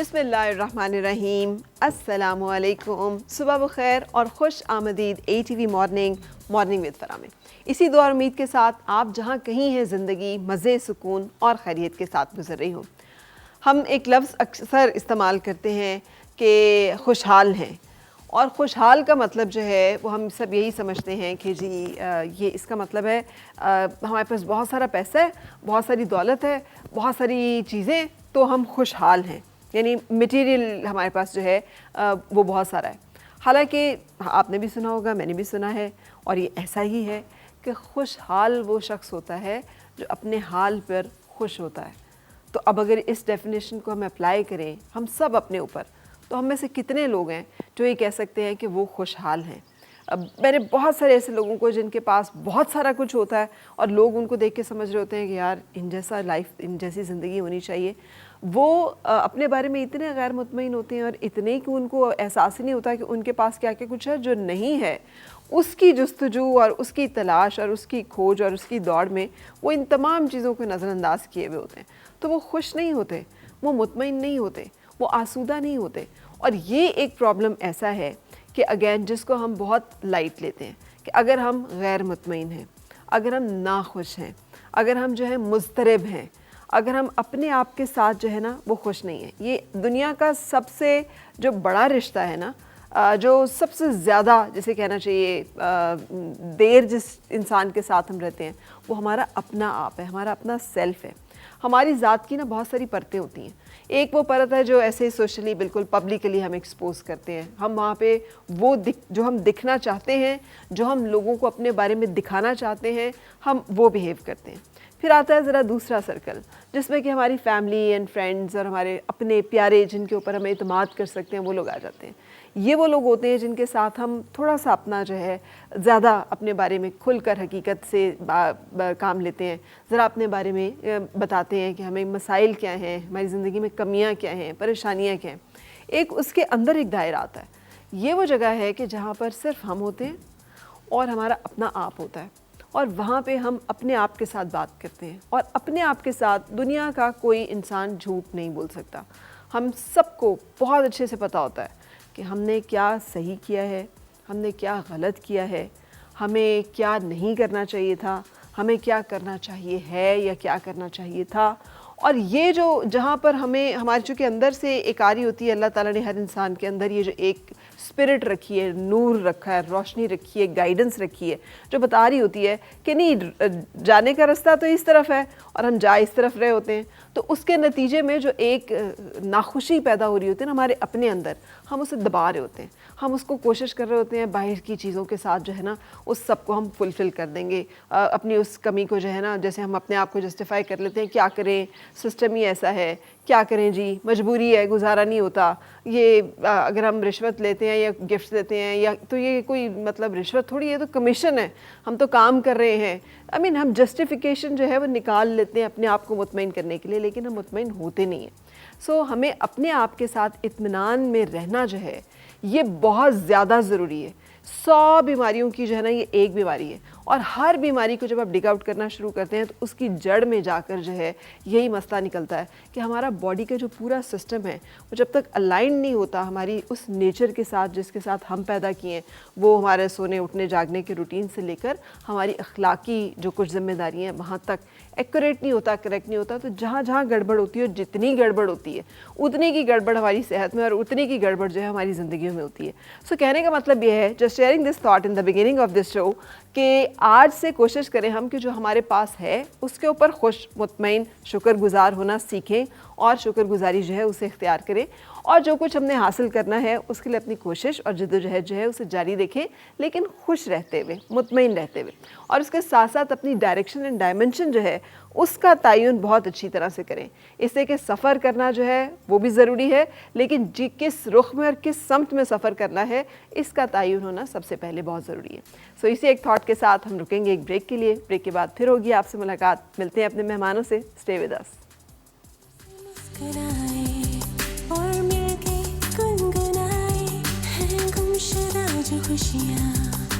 بسم اللہ الرحمن الرحیم، السلام علیکم، صبح بخیر اور خوش آمدید ATV مارننگ ود فرا میں۔ اسی دعا اور امید کے ساتھ آپ جہاں کہیں ہیں زندگی مزے، سکون اور خیریت کے ساتھ گزر رہی ہوں۔ ہم ایک لفظ اکثر استعمال کرتے ہیں کہ خوشحال ہیں، اور خوشحال کا مطلب جو ہے وہ ہم سب یہی سمجھتے ہیں کہ جی یہ اس کا مطلب ہے ہمارے پاس بہت سارا پیسہ ہے، بہت ساری دولت ہے، بہت ساری چیزیں، تو ہم خوشحال ہیں، یعنی مٹیریل ہمارے پاس جو ہے وہ بہت سارا ہے۔ حالانکہ آپ نے بھی سنا ہوگا، میں نے بھی سنا ہے، اور یہ ایسا ہی ہے کہ خوشحال وہ شخص ہوتا ہے جو اپنے حال پر خوش ہوتا ہے۔ تو اب اگر اس ڈیفینیشن کو ہم اپلائی کریں ہم سب اپنے اوپر، تو ہم میں سے کتنے لوگ ہیں جو یہ کہہ سکتے ہیں کہ وہ خوشحال ہیں؟ اب میں نے بہت سارے ایسے لوگوں کو جن کے پاس بہت سارا کچھ ہوتا ہے اور لوگ ان کو دیکھ کے سمجھ رہے ہوتے ہیں کہ یار ان جیسا لائف، ان جیسی زندگی ہونی چاہیے، وہ اپنے بارے میں اتنے غیر مطمئن ہوتے ہیں اور اتنے کہ ان کو احساس ہی نہیں ہوتا کہ ان کے پاس کیا کیا کچھ ہے جو نہیں ہے۔ اس کی جستجو اور اس کی تلاش اور اس کی کھوج اور اس کی دوڑ میں وہ ان تمام چیزوں کو نظر انداز کیے ہوئے ہوتے ہیں، تو وہ خوش نہیں ہوتے، وہ مطمئن نہیں ہوتے، وہ آسودہ نہیں ہوتے۔ اور یہ ایک پرابلم ایسا ہے کہ اگین جس کو ہم بہت لائٹ لیتے ہیں کہ اگر ہم غیر مطمئن ہیں، اگر ہم ناخوش ہیں، اگر ہم جو ہے مضطرب ہیں، اگر ہم اپنے آپ کے ساتھ جو ہے نا وہ خوش نہیں ہیں، یہ دنیا کا سب سے جو بڑا رشتہ ہے نا، جو سب سے زیادہ جسے کہنا چاہیے دیر جس انسان کے ساتھ ہم رہتے ہیں، وہ ہمارا اپنا آپ ہے، ہمارا اپنا سیلف ہے۔ ہماری ذات کی نا بہت ساری پرتیں ہوتی ہیں۔ ایک وہ پرت ہے جو ایسے سوشلی بالکل پبلکلی ہم ایکسپوز کرتے ہیں، ہم وہاں پہ وہ جو ہم دکھنا چاہتے ہیں، جو ہم لوگوں کو اپنے بارے میں دکھانا چاہتے ہیں، ہم وہ بیہیو کرتے ہیں۔ پھر آتا ہے ذرا دوسرا سرکل جس میں کہ ہماری فیملی اینڈ فرینڈز اور ہمارے اپنے پیارے جن کے اوپر ہم اعتماد کر سکتے ہیں وہ لوگ آ جاتے ہیں۔ یہ وہ لوگ ہوتے ہیں جن کے ساتھ ہم تھوڑا سا اپنا جو ہے زیادہ اپنے بارے میں کھل کر حقیقت سے کام لیتے ہیں، ذرا اپنے بارے میں بتاتے ہیں کہ ہمیں مسائل کیا ہیں، ہماری زندگی میں کمیاں کیا ہیں، پریشانیاں کیا ہیں۔ ایک اس کے اندر ایک دائرہ آتا ہے، یہ وہ جگہ ہے کہ جہاں پر صرف ہم ہوتے ہیں اور ہمارا اپنا آپ ہوتا ہے، اور وہاں پہ ہم اپنے آپ کے ساتھ بات کرتے ہیں، اور اپنے آپ کے ساتھ دنیا کا کوئی انسان جھوٹ نہیں بول سکتا۔ ہم سب کو بہت اچھے سے پتہ ہوتا ہے کہ ہم نے کیا صحیح کیا ہے، ہم نے کیا غلط کیا ہے، ہمیں کیا نہیں کرنا چاہیے تھا، ہمیں کیا کرنا چاہیے ہے یا کیا کرنا چاہیے تھا۔ اور یہ جو جہاں پر ہمیں ہمارے چونکہ اندر سے ایک آ رہی ہوتی ہے، اللہ تعالیٰ نے ہر انسان کے اندر یہ جو ایک اسپرٹ رکھی ہے، نور رکھا ہے، روشنی رکھی ہے، گائیڈنس رکھی ہے، جو بتا رہی ہوتی ہے کہ نہیں جانے کا رستہ تو اس طرف ہے اور ہم جا اس طرف رہے ہوتے ہیں، تو اس کے نتیجے میں جو ایک ناخوشی پیدا ہو رہی ہوتی ہے نا ہمارے اپنے اندر، ہم اسے دبا رہے ہوتے ہیں، ہم اس کو کوشش کر رہے ہوتے ہیں باہر کی چیزوں کے ساتھ جو ہے نا اس سب کو ہم فلفل کر دیں گے، اپنی اس کمی کو جو ہے نا، جیسے ہم اپنے آپ کو جسٹیفائی کر لیتے ہیں، کیا کریں سسٹم ہی ایسا ہے، کیا کریں جی مجبوری ہے، گزارا نہیں ہوتا، یہ اگر ہم رشوت لیتے ہیں یا گفٹ دیتے ہیں یا تو یہ کوئی مطلب رشوت تھوڑی ہے، تو کمیشن ہے، ہم تو کام کر رہے ہیں۔ ہم جسٹیفیکیشن جو ہے وہ نکال لیتے ہیں اپنے آپ کو مطمئن کرنے کے لیے، لیکن ہم مطمئن ہوتے نہیں ہیں۔ ہمیں اپنے آپ کے ساتھ اطمینان میں رہنا جو ہے یہ بہت زیادہ ضروری ہے۔ 100 بیماریوں کی جو ہے نا یہ ایک بیماری ہے، اور ہر بیماری کو جب آپ ڈگ آؤٹ کرنا شروع کرتے ہیں تو اس کی جڑ میں جا کر جو ہے یہی مسئلہ نکلتا ہے کہ ہمارا باڈی کا جو پورا سسٹم ہے وہ جب تک الائن نہیں ہوتا ہماری اس نیچر کے ساتھ جس کے ساتھ ہم پیدا کیے ہیں، وہ ہمارے سونے اٹھنے جاگنے کے روٹین سے لے کر ہماری اخلاقی جو کچھ ذمہ داری ہیں وہاں تک ایکوریٹ نہیں ہوتا، کریکٹ نہیں ہوتا، تو جہاں جہاں گڑبڑ ہوتی ہے، جتنی گڑبڑ ہوتی ہے اتنی کی گڑبڑ ہماری صحت میں اور اتنی کی گڑبڑ جو ہے ہماری زندگیوں میں ہوتی ہے۔ کہنے کا مطلب یہ ہے، just sharing this thought in the beginning of this show, کہ آج سے کوشش کریں ہم کہ جو ہمارے پاس ہے اس کے اوپر خوش، مطمئن، شکر گزار ہونا سیکھیں، اور شکر گزاری جو ہے اسے اختیار کریں، اور جو کچھ ہم نے حاصل کرنا ہے اس کے لیے اپنی کوشش اور جدوجہد جو ہے اسے جاری رکھیں، لیکن خوش رہتے ہوئے، مطمئن رہتے ہوئے، اور اس کے ساتھ ساتھ اپنی ڈائریکشن اینڈ ڈائمنشن جو ہے اس کا تعین بہت اچھی طرح سے کریں، اس سے کہ سفر کرنا جو ہے وہ بھی ضروری ہے، لیکن کس رخ میں اور کس سمت میں سفر کرنا ہے اس کا تعین ہونا سب سے پہلے بہت ضروری ہے۔ اسی ایک تھاٹ کے ساتھ ہم رکیں گے ایک بریک کے لیے، بریک کے بعد پھر ہوگی آپ سے ملاقات، ملتے ہیں اپنے مہمانوں سے، اسٹے ود اس۔ اور مل کے گنگنائے ہیں گمشدہ جو خوشیاں۔